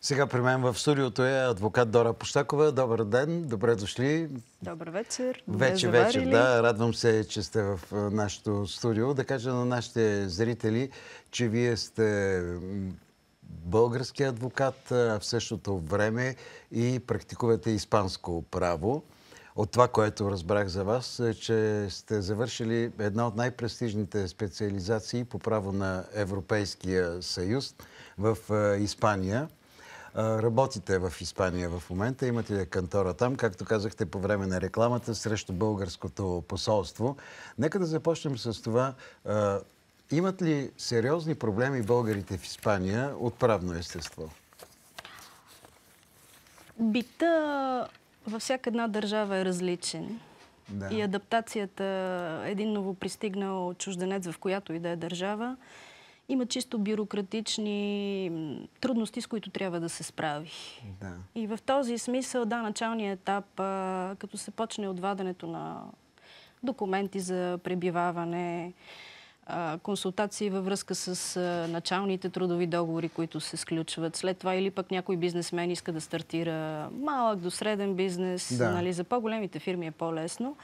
Сега при мен в студиото е адвокат Дора Пощакова. Добър ден, добре дошли. Добър вечер. Вече вечер, да. Радвам се, че сте в нашото студио. Да кажа на нашите зрители, че вие сте български адвокат, а в същото време и практикувате испанско право. От това, което разбрах за вас, е, че сте завършили една от най-престижните специализации по право на Европейския съюз в Испания. Работите в Испания в момента, имате кантора там, както казахте по време на рекламата, срещу българското посолство. Нека да започнем с това. Имат ли сериозни проблеми българите в Испания от правно естество? Бита във всяка една държава е различен. Да. И адаптацията, един новопристигнал чужденец в която и да е държава, има чисто бюрократични трудности, с които трябва да се справи. Да. И в този смисъл, да, началният етап, като се почне от ваденето на документи за пребиваване, консултации във връзка с началните трудови договори, които се сключват. След това или пък някой бизнесмен иска да стартира малък до среден бизнес. Да. Нали, за по-големите фирми е по-лесно.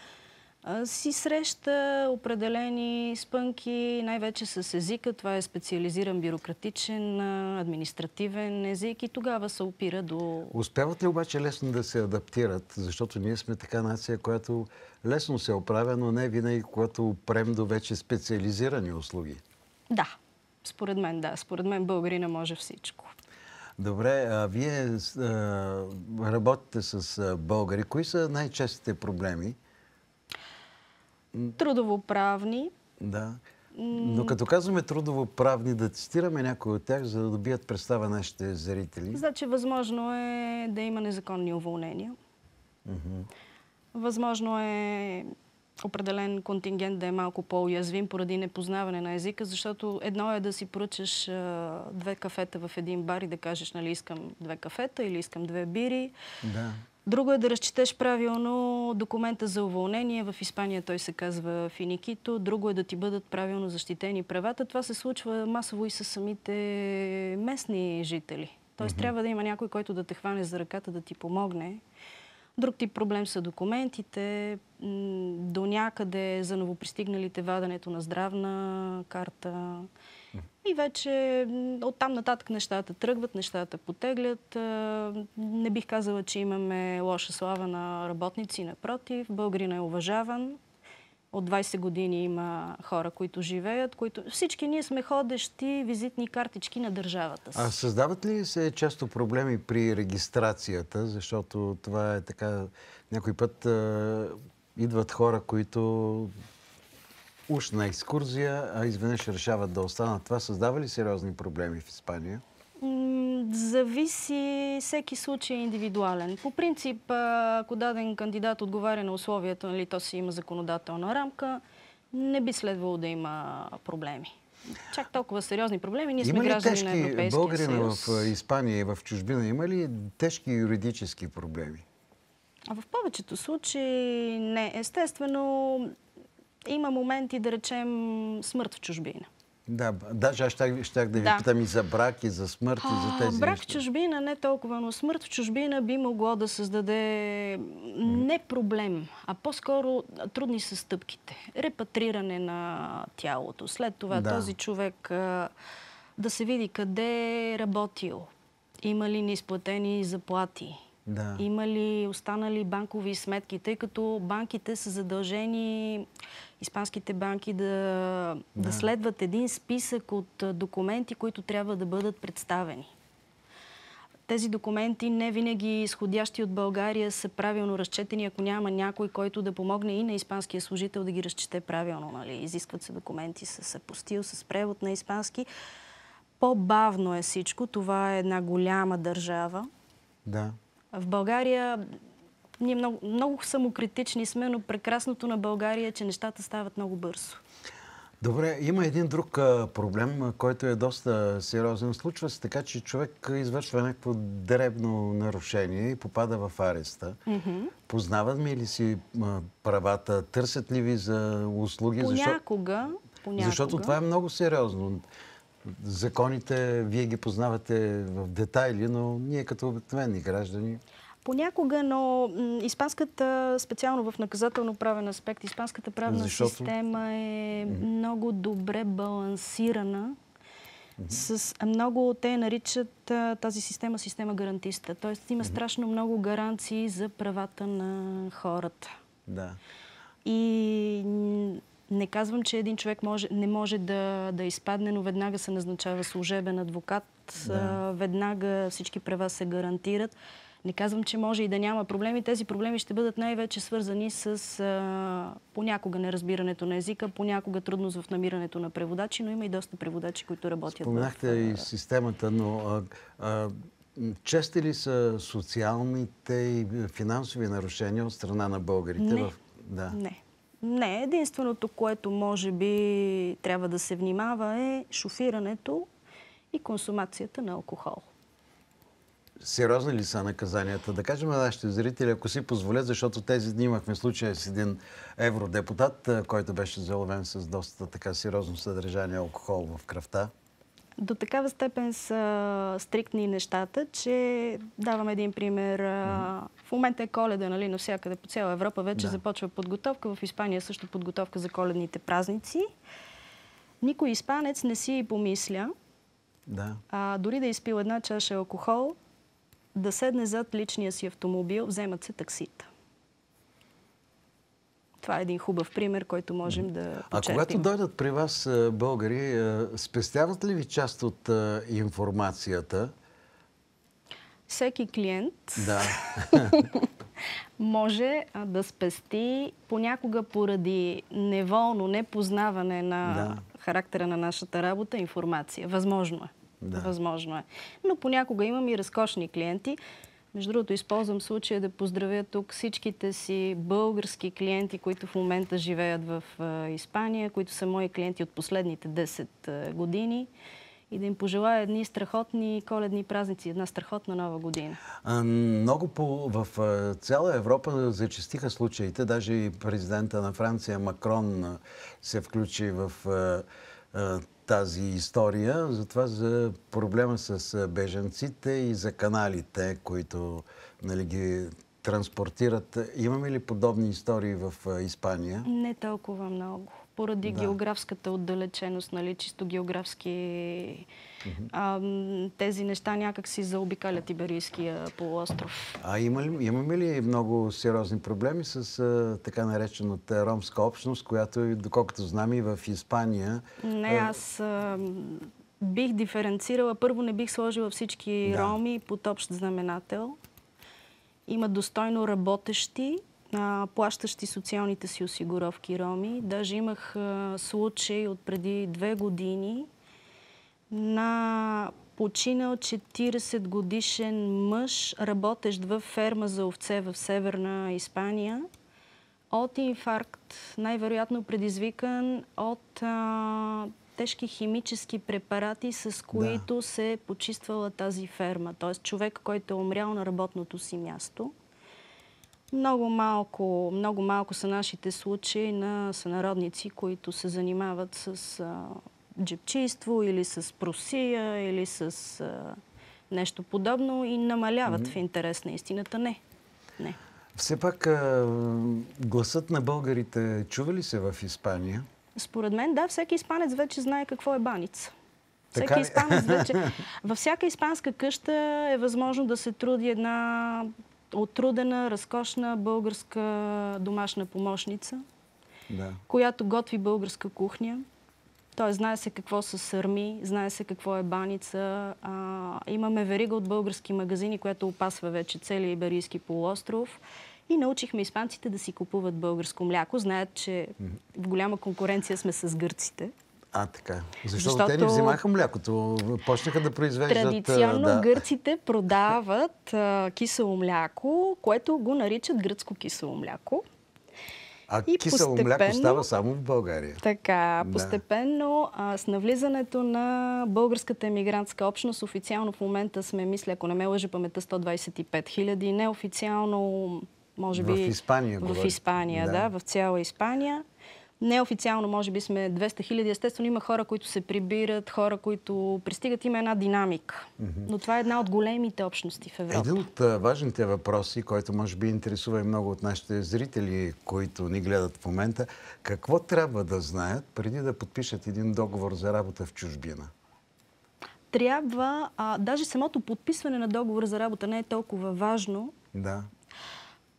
Си среща определени спънки, най-вече с езика. Това е специализиран бюрократичен, административен език и тогава се опира до... Успяват ли обаче лесно да се адаптират? Защото ние сме така нация, която лесно се оправя, но не винаги, когато опрем до вече специализирани услуги. Да, според мен, да. Според мен българина може всичко. Добре, вие работите с българи. Кои са най-честите проблеми? Трудовоправни. Да. Но като казваме трудовоправни, да цитираме някои от тях, за да добият представа нашите зрители. Значи, възможно е да има незаконни уволнения. Възможно е определен контингент да е малко по-уязвим поради непознаване на езика, защото едно е да си поръчаш 2 кафета в един бар и да кажеш, нали, искам 2 кафета или искам 2 бири. Да. Друго е да разчетеш правилно документа за уволнение. В Испания той се казва финикито. Друго е да ти бъдат правилно защитени правата. Това се случва масово и с самите местни жители. Тоест трябва да има някой, който да те хване за ръката, да ти помогне. Друг тип проблем са документите. До някъде за новопристигналите ваденето на здравна карта. И вече оттам нататък нещата тръгват, нещата потеглят. Не бих казала, че имаме лоша слава на работници. Напротив, българин е уважаван. От 20 години има хора, които живеят, които... Всички ние сме ходещи визитни картички на държавата си. А създават ли се често проблеми при регистрацията? Защото това е така... Някой път идват хора, които уж на екскурзия, а изведнъж решават да останат. Това създава ли сериозни проблеми в Испания? Зависи, всеки случай е индивидуален. По принцип, ако даден кандидат отговаря на условията, нали, то си има законодателна рамка, не би следвало да има проблеми. Чак толкова сериозни проблеми. Ние сме граждани на Европейския съюз. Българина в Испания и в чужбина има ли тежки юридически проблеми? В повечето случаи не. Естествено, има моменти, да речем, смърт в чужбина. Да, даже аз щях да ви питам и за брак, и за смърт, и за тези брак неща. в чужбина не толкова, но смърт в чужбина би могло да създаде не проблем, а по-скоро трудни са стъпките. Репатриране на тялото. След това този човек да се види къде е работил. Има ли неизплатени заплати? Да. Има ли останали банкови сметки, тъй като банките са задължени, испанските банки, да следват един списък от документи, които трябва да бъдат представени. Тези документи, не винаги изходящи от България, са правилно разчетени, ако няма някой, който да помогне и на испанския служител да ги разчете правилно. Нали? Изискват се документи с апостил, с превод на испански. По-бавно е всичко. Това е една голяма държава. Да. В България ние много самокритични сме, но прекрасното на България е, че нещата стават много бързо. Добре, има един друг проблем, който е доста сериозен. Случва се така, че човек извършва някакво дребно нарушение и попада в ареста. Познават ли си правата? Търсят ли ви за услуги? Понякога. Защото това е много сериозно. Законите, вие ги познавате в детайли, но ние като обикновени граждани... Понякога, но испанската, специално в наказателно-правен аспект, испанската правна система е много добре балансирана. Много те наричат тази система гарантиста. Тоест има страшно много гаранции за правата на хората. Да. И не казвам, че един човек не може да изпадне, но веднага се назначава служебен адвокат, веднага всички права се гарантират. Не казвам, че може и да няма проблеми. Тези проблеми ще бъдат най-вече свързани с понякога неразбирането на езика, понякога трудност в намирането на преводачи, но има и доста преводачи, които работят. Споменахте и системата, но чести ли са социалните и финансови нарушения от страна на българите? Не. Единственото, което може би трябва да се внимава е шофирането и консумацията на алкохол. Сериозни ли са наказанията? Да кажем на нашите зрители, ако си позволят, защото тези дни имахме случая с един евродепутат, който беше заловен с доста така сериозно съдържание алкохол в кръвта. До такава степен са стриктни нещата, че давам един пример. В момента е Коледа, нали, навсякъде по цяла Европа вече започва подготовка. В Испания също подготовка за коледните празници. Никой испанец не си и помисля, дори да изпил една чаша алкохол, да седне зад личния си автомобил, вземат се таксита. Това е един хубав пример, който можем да почерпим. А когато дойдат при вас българи, спестяват ли ви част от информацията? Всеки клиент може да спести понякога поради неволно непознаване на характера на нашата работа информация. Възможно е. Възможно е. Но понякога имам и разкошни клиенти. Между другото, използвам случая да поздравя тук всичките си български клиенти, които в момента живеят в Испания, които са мои клиенти от последните 10 години. И да им пожелая едни страхотни коледни празници, една страхотна нова година. Много в цяла Европа зачестиха случаите. Даже и президента на Франция Макрон се включи в тази история, затова за проблема с бежанците и за каналите, които ги транспортират. Имаме ли подобни истории в Испания? Не толкова много. Поради географската отдалеченост, чисто географски тези неща някак си заобикалят Иберийския полуостров. А имаме ли много сериозни проблеми с така наречената ромска общност, която, доколкото знам, и в Испания... Не, аз бих диференцирала. Първо, не бих сложила всички роми под общ знаменател. Има достойно работещи, плащащи социалните си осигуровки роми. Даже имах случай от преди 2 години на починал 40-годишен мъж, работещ в ферма за овце в Северна Испания, от инфаркт, най-вероятно предизвикан от тежки химически препарати, с които се е почиствала тази ферма. Тоест човек, който е умрял на работното си място. Много малко са нашите случаи на сънародници, които се занимават с джебчийство или с просия или с нещо подобно и намаляват в интерес на истината. Не. Все пак гласът на българите чува ли се в Испания? Според мен, да, всеки испанец вече знае какво е баница. Всеки испанец вече... Във всяка испанска къща е възможно да се труди една отрудена, разкошна българска домашна помощница, която готви българска кухня. Тоест, знае се какво са сърми, знае се какво е баница. Имаме верига от български магазини, която опасва вече целия Иберийски полуостров. И научихме испанците да си купуват българско мляко. Знаят, че в голяма конкуренция сме с гърците. Така. Защото те ни взимаха млякото. Почнаха да произвеждат... Традиционно гърците продават кисело мляко, което го наричат гръцко кисело мляко. И кисело мляко става само в България. Така, постепенно с навлизането на българската емигрантска общност, официално в момента сме, мисля, ако не ме лъжи паметта, 125 000, неофициално, може би... В Испания, в Испания, в цяла Испания. Неофициално, може би сме 200 хиляди. Естествено, има хора, които се прибират, хора, които пристигат. Има една динамика. Но това е една от големите общности в Европа. Един от важните въпроси, който може би интересува и много от нашите зрители, които ни гледат в момента, какво трябва да знаят преди да подпишат един договор за работа в чужбина? Трябва, даже самото подписване на договор за работа не е толкова важно, Да.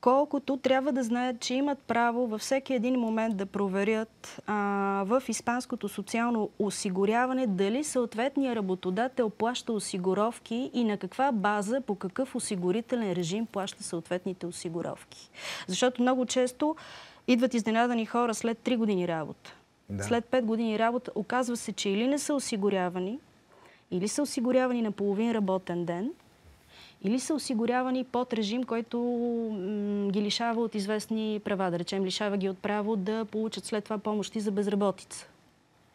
колкото трябва да знаят, че имат право във всеки един момент да проверят в испанското социално осигуряване дали съответният работодател плаща осигуровки и на каква база, по какъв осигурителен режим плаща съответните осигуровки. Защото много често идват изненадани хора след 3 години работа. Да. След 5 години работа оказва се, че или не са осигурявани, или са осигурявани на половин работен ден, или са осигурявани под режим, който ги лишава от известни права. Да речем, лишава ги от право да получат след това помощи за безработица.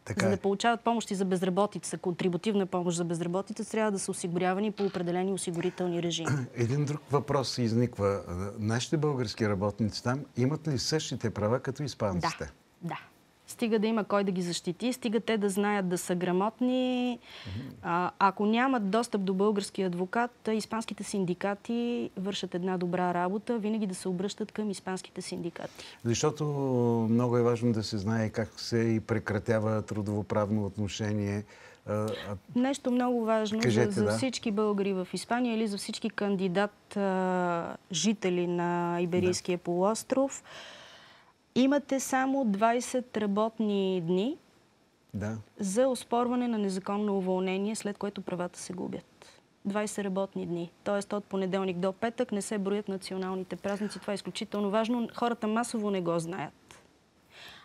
Така За да е. получават помощи за безработица, контрибутивна помощ за безработица, трябва да са осигурявани по определени осигурителни режими. Един друг въпрос изниква. Нашите български работници там имат ли същите права като испанците? Да. Стига да има кой да ги защити, стига те да знаят да са грамотни. Ако нямат достъп до български адвокат, испанските синдикати вършат една добра работа, винаги да се обръщат към испанските синдикати. Защото много е важно да се знае как се и прекратява трудовоправно отношение. Нещо много важно Кажете, за да. всички българи в Испания или за всички кандидат жители на Иберийския полуостров. Имате само 20 работни дни за оспорване на незаконно уволнение, след което правата се губят. 20 работни дни. Тоест от понеделник до петък не се броят националните празници. Това е изключително важно. Хората масово не го знаят.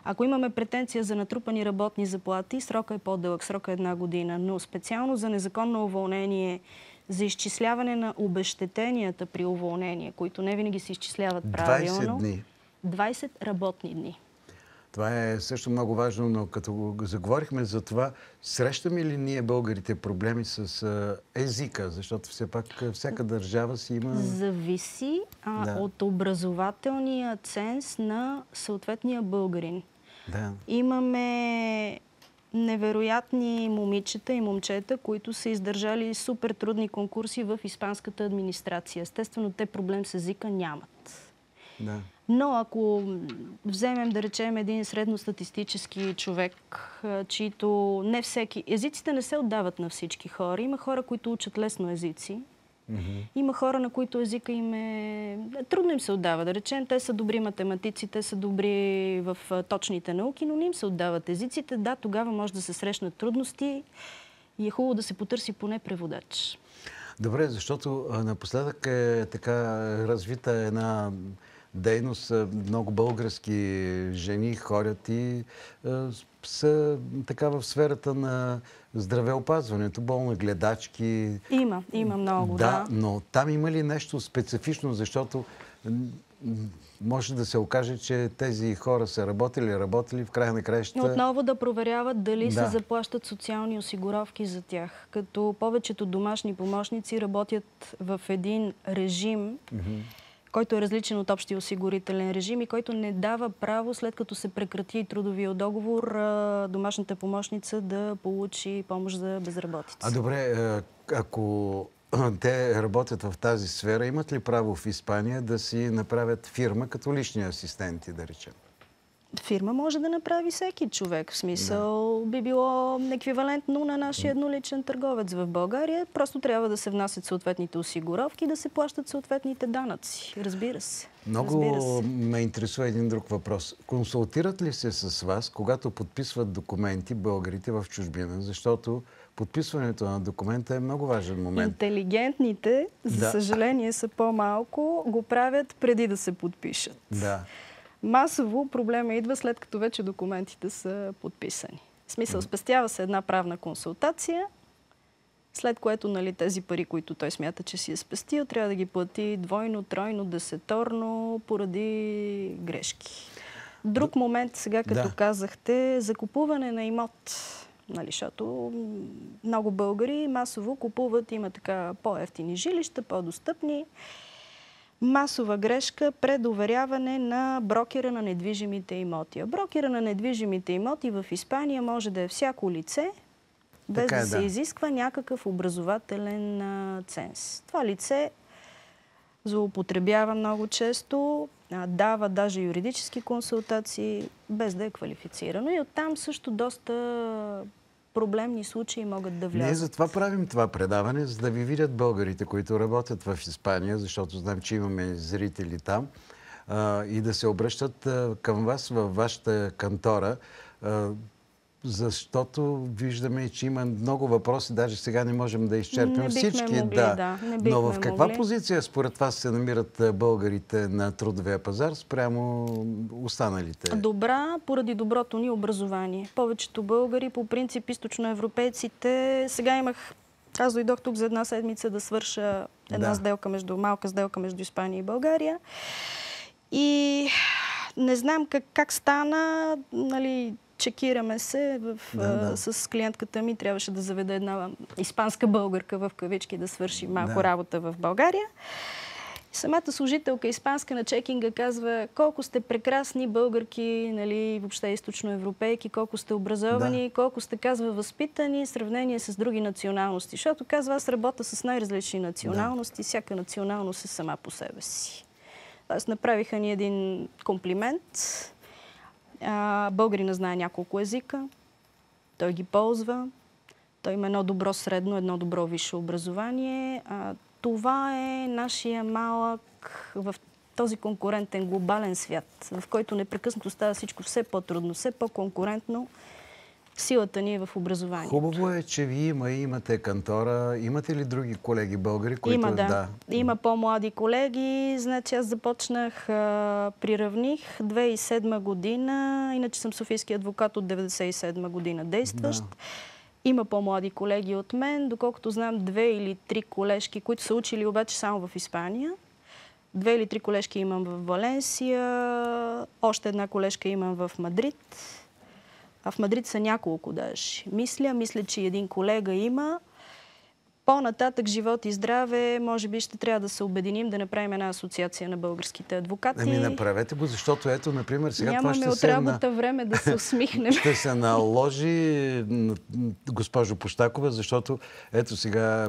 Ако имаме претенция за натрупани работни заплати, срока е по-дълъг, срока е 1 година, но специално за незаконно уволнение, за изчисляване на обезщетенията при уволнение, които не винаги се изчисляват правилно. 20 дни. 20 работни дни. Това е също много важно, но като заговорихме за това, срещаме ли ние българите проблеми с езика? Защото все пак всяка държава си има... Зависи от образователния ценз на съответния българин. Да. Имаме невероятни момичета и момчета, които са издържали супер трудни конкурси в испанската администрация. Естествено, те проблем с езика нямат. Да. Но ако вземем, да речем, един средностатистически човек, чието не всеки... Езиците не се отдават на всички хора. Има хора, които учат лесно езици. Има хора, на които езика им е... Трудно им се отдава. Да речем, те са добри математици, те са добри в точните науки, но не им се отдават езиците. Да, тогава може да се срещнат трудности и е хубаво да се потърси поне преводач. Добре, защото напоследък е така развита една дейност. Много български жени ходят и са така в сферата на здравеопазването, болногледачки. Има много, да. Но там има ли нещо специфично, защото може да се окаже, че тези хора са работили в края на краищата. Отново да проверяват дали се заплащат социални осигуровки за тях. Като повечето домашни помощници работят в един режим, който е различен от общия осигурителен режим и който не дава право, след като се прекрати трудовия договор, домашната помощница да получи помощ за безработица. Добре, ако те работят в тази сфера, имат ли право в Испания да си направят фирма като лични асистенти, да речем? Фирма може да направи всеки човек. В смисъл би било еквивалентно на нашия едноличен търговец в България. Просто трябва да се внасят съответните осигуровки и да се плащат съответните данъци. Разбира се. Много ме интересува един друг въпрос. Консултират ли се с вас, когато подписват документи българите в чужбина? Защото подписването на документа е много важен момент. Интелигентните, за съжаление, са по-малко, го правят преди да се подпишат. Да. Масово проблема идва след като вече документите са подписани. В смисъл, спестява се една правна консултация, след което тези пари, които той смята, че си е спестил, трябва да ги плати двойно, тройно, десеторно, поради грешки. Друг момент, сега като казахте, закупуване на имот. Защото много българи масово купуват, има така по-евтини жилища, по-достъпни. масова грешка предоверяване на брокера на недвижимите имоти. А брокера на недвижимите имоти в Испания може да е всяко лице, без да се изисква някакъв образователен ценз. Това лице злоупотребява много често, дава даже юридически консултации, без да е квалифицирано. И оттам също доста проблемни случаи могат да влязат. Ние затова правим това предаване, за да ви видят българите, които работят в Испания, защото знам, че имаме зрители там, и да се обръщат към вас във вашата кантора, защото виждаме, че има много въпроси, даже сега не можем да изчерпим всички. Но в каква позиция според вас се намират българите на трудовия пазар спрямо останалите? Добра, поради доброто ни образование. Повечето българи, по принцип източноевропейците, аз дойдох тук за една седмица да свърша малка сделка между Испания и България. И не знам как стана, чекираме се с клиентката ми. Трябваше да заведа една испанска българка в кавички да свърши малко работа в България. Самата служителка испанска на чекинга казва колко сте прекрасни българки, въобще източноевропейки, колко сте образовани, колко сте, казва, възпитани в сравнение с други националности. Защото, казва, аз работя с най-различни националности, всяка националност е сама по себе си. Тоест, направиха ни един комплимент. Българина знае няколко езика, той ги ползва, той има едно добро средно, едно добро висше образование. Това е нашия малък в този конкурентен глобален свят, в който непрекъснато става всичко все по-трудно, все по-конкурентно. Силата ни е в образованието. Хубаво е, че ви имате кантора. Имате ли други колеги българи, които... Има по-млади колеги. Значи аз започнах, приравних 2007 година. Иначе съм софийски адвокат от 1997 година действащ. Има по-млади колеги от мен. Доколкото знам, 2 или 3 колежки, които са учили обаче само в Испания. 2 или 3 колежки имам в Валенсия. Още една колежка имам в Мадрид. А в Мадрид са няколко даже. Мисля, че един колега има. По-нататък, живот и здраве, може би ще трябва да се обединим, да направим една асоциация на българските адвокати. Направете го, защото ето, например, сега нямаме това от работа време да се усмихнем. Ще се наложи, госпожо Пущакова, защото ето сега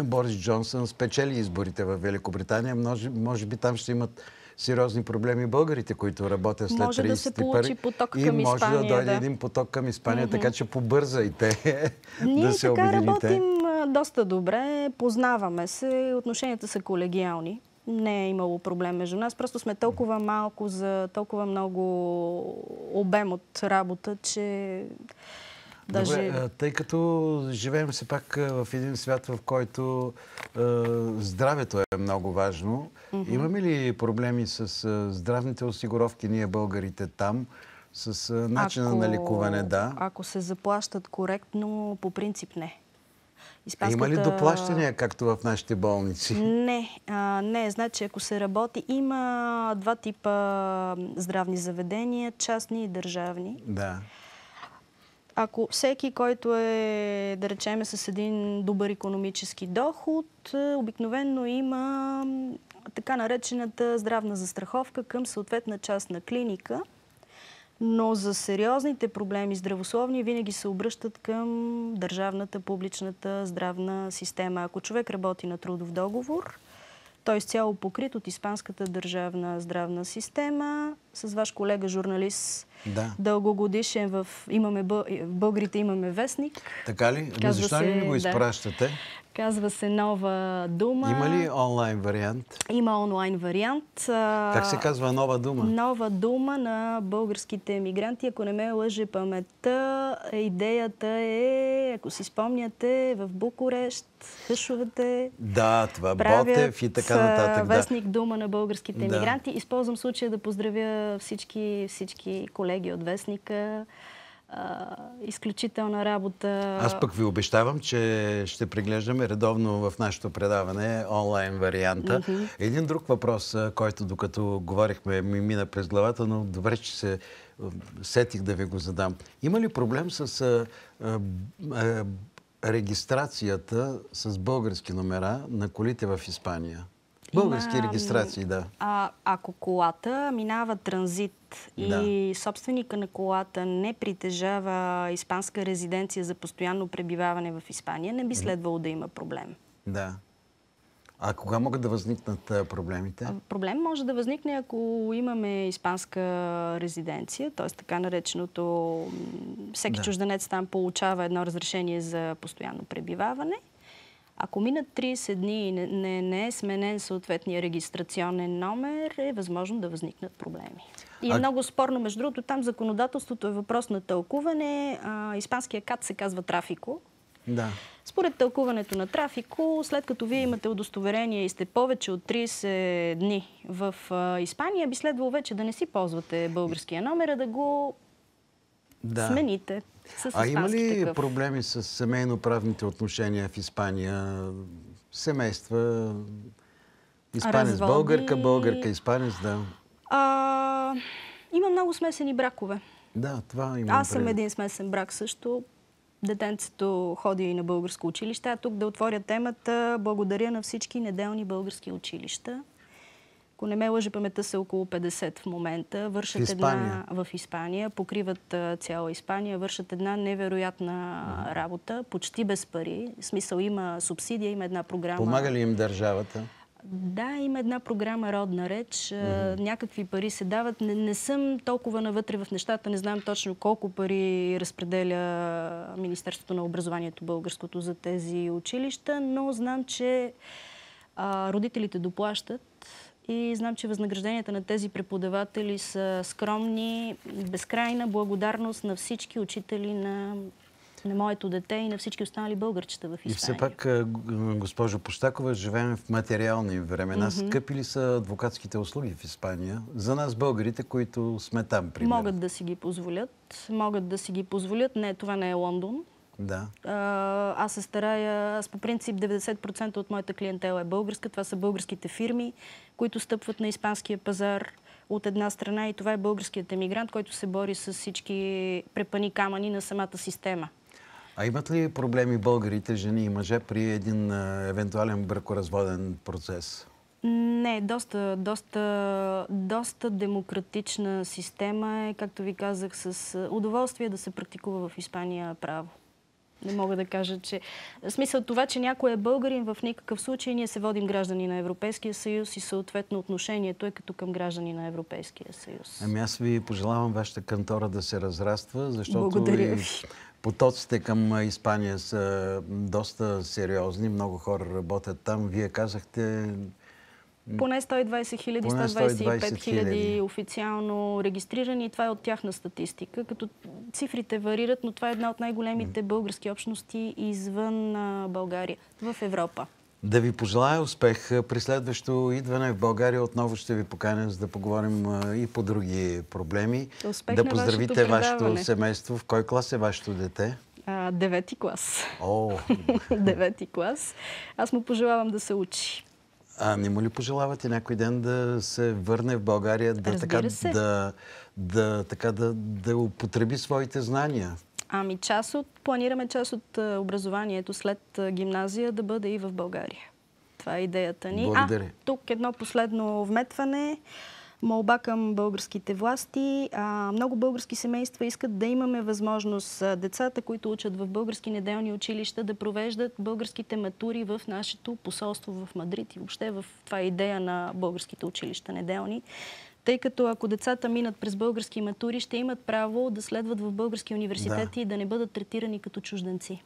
Борис Джонсън спечели изборите в Великобритания. Може би там ще имат сериозни проблеми българите, които работят след 31. Може да се получи поток към Испания. И може да дойде един поток към Испания, така че побързайте да се обедините. Ние така работим доста добре, познаваме се, отношенията са колегиални. Не е имало проблем между нас, просто сме толкова малко за толкова много обем от работа, че... Добре, тъй като живеем все пак в един свят, в който здравето е много важно, имаме ли проблеми с здравните осигуровки ние българите там, с начина на лекуване? Ако се заплащат коректно, по принцип не. Има ли доплащания, както в нашите болници? Не. Значи, ако се работи, има 2 типа здравни заведения, частни и държавни. Ако всеки, който е, да речем, с един добър икономически доход, обикновено има така наречената здравна застраховка към съответна частна клиника, но за сериозните проблеми здравословни винаги се обръщат към държавната, публичната здравна система. Ако човек работи на трудов договор, той е изцяло покрит от испанската държавна здравна система. С ваш колега журналист, дългогодишен българите имаме вестник. Така ли? Но защо ли го изпращате? Казва се Нова дума. Има ли онлайн вариант? Има онлайн вариант. Как се казва Нова дума? Нова дума на българските емигранти. Ако не ме лъже паметта, идеята е, ако си спомняте, в Букурещ, Хъшовете това Ботев и така нататък. Вестник дума на българските емигранти. Използвам случая да поздравя всички колеги от вестника. Изключителна работа. Аз пък ви обещавам, че ще преглеждаме редовно в нашето предаване онлайн варианта. Един друг въпрос, който докато говорихме ми мина през главата, но добре, че се сетих да ви го задам. Има ли проблем с регистрацията с български номера на колите в Испания? Български регистрации, да. Ако колата минава транзит и собственика на колата не притежава испанска резиденция за постоянно пребиваване в Испания, не би следвало да има проблем. Да. А кога могат да възникнат проблемите? Проблем може да възникне, ако имаме испанска резиденция, т.е. така нареченото всеки чужденец там получава едно разрешение за постоянно пребиваване. Ако минат 30 дни и не е сменен съответния регистрационен номер, е възможно да възникнат проблеми. И е много спорно, между другото, там законодателството е въпрос на тълкуване. Испанския КАТ се казва трафико. Да. Според тълкуването на трафико, след като вие имате удостоверение и сте повече от 30 дни в Испания, би следвало вече да не си ползвате българския номер, а да го смените. Има ли проблеми с семейно-правните отношения в Испания? Семейства, испанец, българка, българка, испанец, да. Има много смесени бракове. Да, това имам. Аз съм един смесен брак също. Детенцето ходи и на българско училище. А тук да отворя темата, благодаря на всички неделни български училища. Ако не ме лъжи паметта, са около 50 в момента. Вършат в Испания, покриват цяла Испания, вършат една невероятна работа, почти без пари. В смисъл има субсидия, има една програма. Помага ли им държавата? Да, има една програма Родна реч. Някакви пари се дават. Не съм толкова навътре в нещата. Не знам точно колко пари разпределя Министерството на образованието българското за тези училища, но знам, че родителите доплащат и знам, че възнагражденията на тези преподаватели са скромни. Безкрайна благодарност на всички учители на моето дете и на всички останали българчета в Испания. И все пак, госпожо Пущакова, живеем в материални времена. Скъпи ли са адвокатските услуги в Испания? За нас, българите, които сме там, примерно. Могат да си ги позволят. Могат да си ги позволят. Не, това не е Лондон. Да. Аз се старая, по принцип 90% от моята клиентела е българска. Това са българските фирми, които стъпват на испанския пазар от една страна и това е българският емигрант, който се бори с всички препъни камъни на самата система. А имат ли проблеми българите, жени и мъже, при един евентуален бракоразводен процес? Не, доста демократична система е, както ви казах, с удоволствие да се практикува в Испания право. Не мога да кажа, че... В смисъл това, че някой е българин, в никакъв случай ние се водим граждани на Европейския съюз и съответно отношението е като към граждани на Европейския съюз. Ами аз ви пожелавам вашата кантора да се разраства, защото благодаря ви. Потоците към Испания са доста сериозни. Много хора работят там. Вие казахте... Поне 120 хиляди, 125 хиляди официално регистрирани. Това е от тяхна статистика. Като цифрите варират, но това е една от най-големите български общности извън България, в Европа. Да ви пожелая успех. При следващо идване в България отново ще ви поканя, за да поговорим и по други проблеми. Успех да на поздравите вашето семейство. В кой клас е вашето дете? 9-ти клас. О! 9-ти клас. Аз му пожелавам да се учи. А не му ли пожелавате някой ден да се върне в България, да употреби своите знания? Ами планираме част от образованието след гимназия да бъде и в България. Това е идеята ни. Благодаря. Тук едно последно вметване. Молба към българските власти. Много български семейства искат да имаме възможност децата, които учат в български неделни училища, да провеждат българските матури в нашето посолство в Мадрид и въобще в това идея на българските училища неделни. Тъй като ако децата минат през български матури, ще имат право да следват в български университети и да не бъдат третирани като чужденци.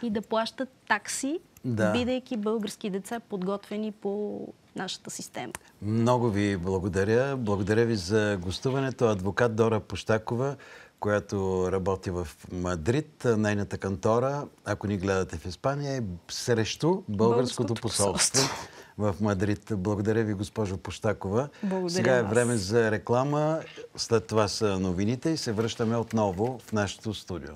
И да плащат такси, бидейки български деца, подготвени по нашата система. Много ви благодаря. Благодаря ви за гостуването. Адвокат Дора Пущакова, която работи в Мадрид. Нейната кантора, ако ни гледате в Испания, е срещу българското посолство в Мадрид. Благодаря ви, госпожо Пущакова. Сега е време за реклама. След това са новините и се връщаме отново в нашето студио.